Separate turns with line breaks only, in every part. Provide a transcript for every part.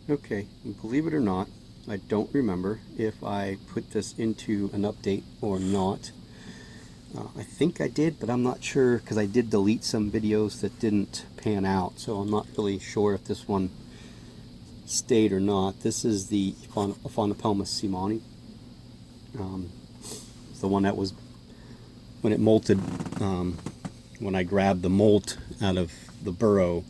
Okay, believe it or not, I don't remember if I put this into an update or not. I think I did, but I'm not sure because I did delete some videos that didn't pan out, so I'm not really sure if this one stayed or not. This is the Aphonopelma seemanni. It's the one that was, when it molted, when I grabbed the molt out of the burrow,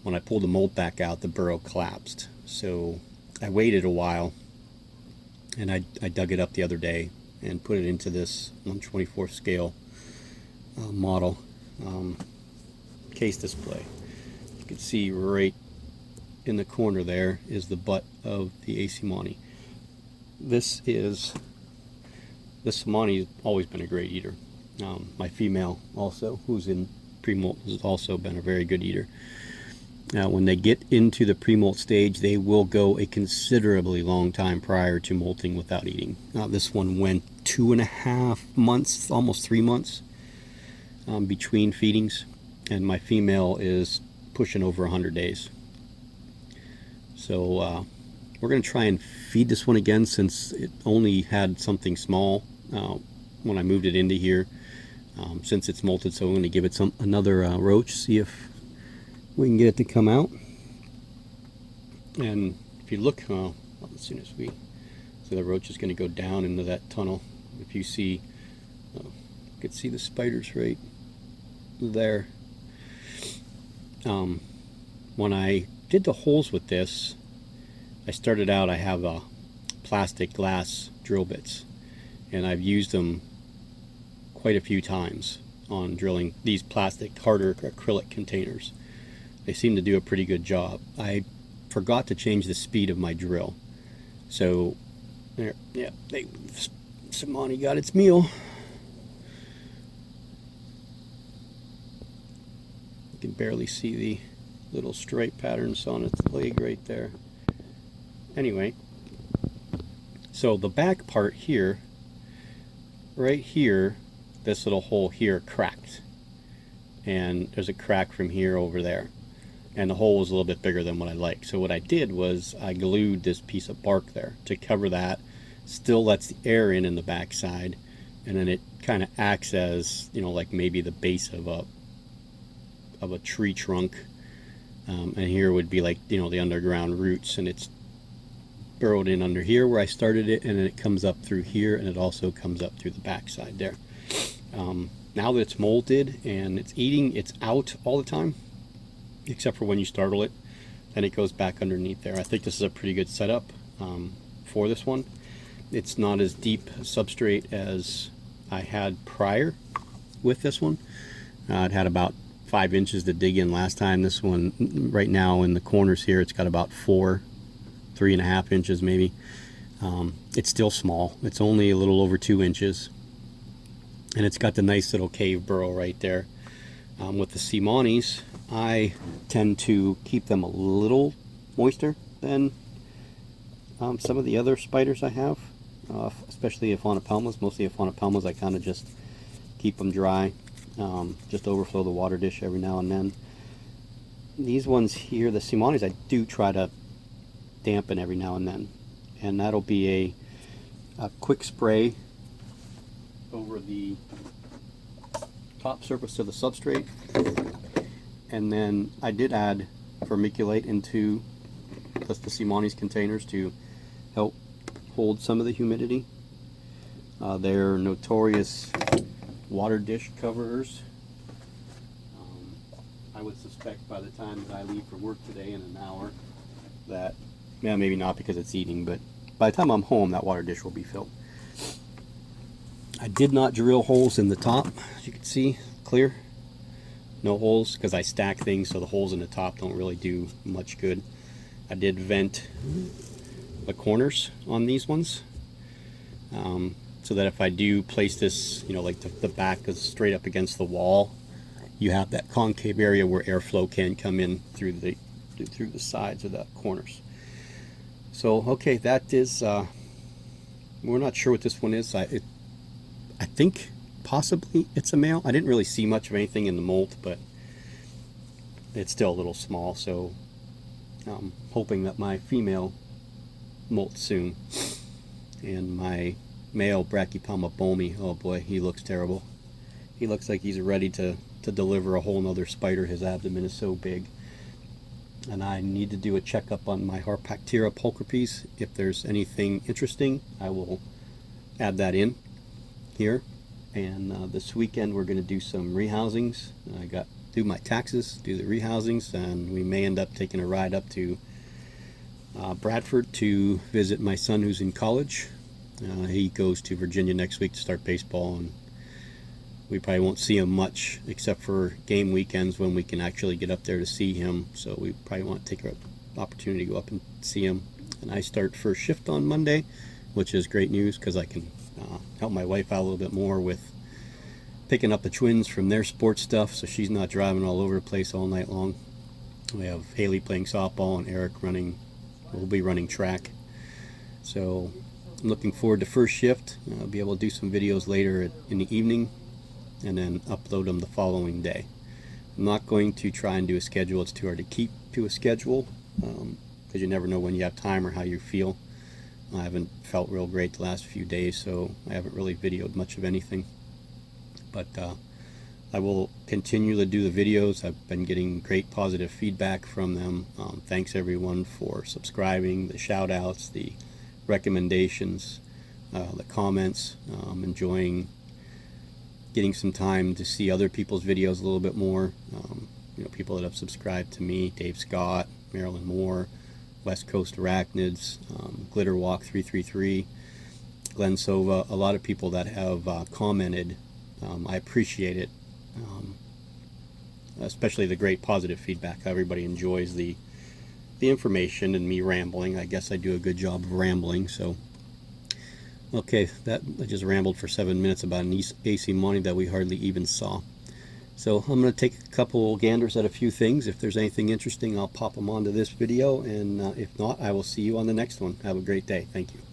when I pulled the molt back out, the burrow collapsed. So I waited a while, and I dug it up the other day and put it into this 1/24 scale model case display. You can see right in the corner there is the butt of the seemanni. This seemanni has always been a great eater. My female also, who's in pre-molt, has also been a very good eater. Now, when they get into the pre-molt stage, they will go a considerably long time prior to molting without eating. This one went 2.5 months, almost 3 months between feedings, and my female is pushing over 100 days. So we're going to try and feed this one again since it only had something small when I moved it into here. Since it's molted, so I'm going to give it another roach, see if we can get it to come out. And if you look, as soon as so the roach is going to go down into that tunnel. If you see, you can see the spiders right there. When I did the holes with this, I started out, I have plastic glass drill bits, and I've used them quite a few times on drilling these plastic, harder acrylic containers. They seem to do a pretty good job. I forgot to change the speed of my drill. So, there, yeah, seemanni got its meal. You can barely see the little stripe patterns on its leg right there. Anyway, so the back part here, right here, this little hole here cracked. And there's a crack from here over there. And the hole was a little bit bigger than what I like. So what I did was I glued this piece of bark there to cover that. Still lets the air in the back side, and then it kind of acts as, you know, like maybe the base of a tree trunk. And here would be like, you know, the underground roots, and it's burrowed in under here where I started it, and then it comes up through here, and it also comes up through the back side there. Now that it's molted and it's eating, it's out all the time, except for when you startle it, then it goes back underneath there. I think this is a pretty good setup for this one. It's not as deep substrate as I had prior with this one. It had about 5 inches to dig in last time. This one right now in the corners here, it's got about 3.5 inches maybe. It's still small. It's only a little over 2 inches, and it's got the nice little cave burrow right there. With the seemannis, I tend to keep them a little moister than some of the other spiders I have, especially Aphonopelmas. Mostly Aphonopelmas, I kind of just keep them dry, just overflow the water dish every now and then. These ones here, the seemannis, I do try to dampen every now and then, and that'll be a quick spray over the top surface of the substrate. And then I did add vermiculite into the seemanni's containers to help hold some of the humidity. They're notorious water dish coverers. I would suspect by the time that I leave for work today in an hour that, yeah, maybe not because it's eating, but by the time I'm home, that water dish will be filled. I did not drill holes in the top, as you can see, clear. No holes, because I stack things so the holes in the top don't really do much good. I did vent the corners on these ones, so that if I do place this, you know, like the back is straight up against the wall, you have that concave area where airflow can come in through the sides of the corners. So okay, that is, we're not sure what this one is. I think possibly it's a male. I didn't really see much of anything in the molt, but it's still a little small, so I'm hoping that my female molts soon. And my male Aphonopelma bomi, oh boy, he looks terrible. He looks like he's ready to deliver a whole nother spider. His abdomen is so big. And I need to do a checkup on my Harpactira pulchripes. If there's anything interesting, I will add that in here. And this weekend we're going to do some rehousings. I got do my taxes, do the rehousings, and we may end up taking a ride up to Bradford to visit my son who's in college. He goes to Virginia next week to start baseball, and we probably won't see him much except for game weekends when we can actually get up there to see him. So we probably want to take an opportunity to go up and see him. And I start first shift on Monday, which is great news because I can help my wife out a little bit more with picking up the twins from their sports stuff, so she's not driving all over the place all night long. We have Haley playing softball and Eric will be running track. So I'm looking forward to first shift. I'll be able to do some videos later in the evening and then upload them the following day. I'm not going to try and do a schedule. It's too hard to keep to a schedule because you never know when you have time or how you feel. I haven't felt real great the last few days, so I haven't really videoed much of anything. But I will continue to do the videos. I've been getting great positive feedback from them. Thanks everyone for subscribing, the shout outs, the recommendations, the comments. Enjoying getting some time to see other people's videos a little bit more. People that have subscribed to me, Dave Scott, Marilyn Moore, West Coast Arachnids, Glitter Walk 333, Glenn Sova, a lot of people that have commented. I appreciate it, especially the great positive feedback. Everybody enjoys the information and me rambling. I guess I do a good job of rambling. So, okay, I just rambled for 7 minutes about an seemanni that we hardly even saw. So I'm going to take a couple ganders at a few things. If there's anything interesting, I'll pop them onto this video, and if not, I will see you on the next one. Have a great day. Thank you.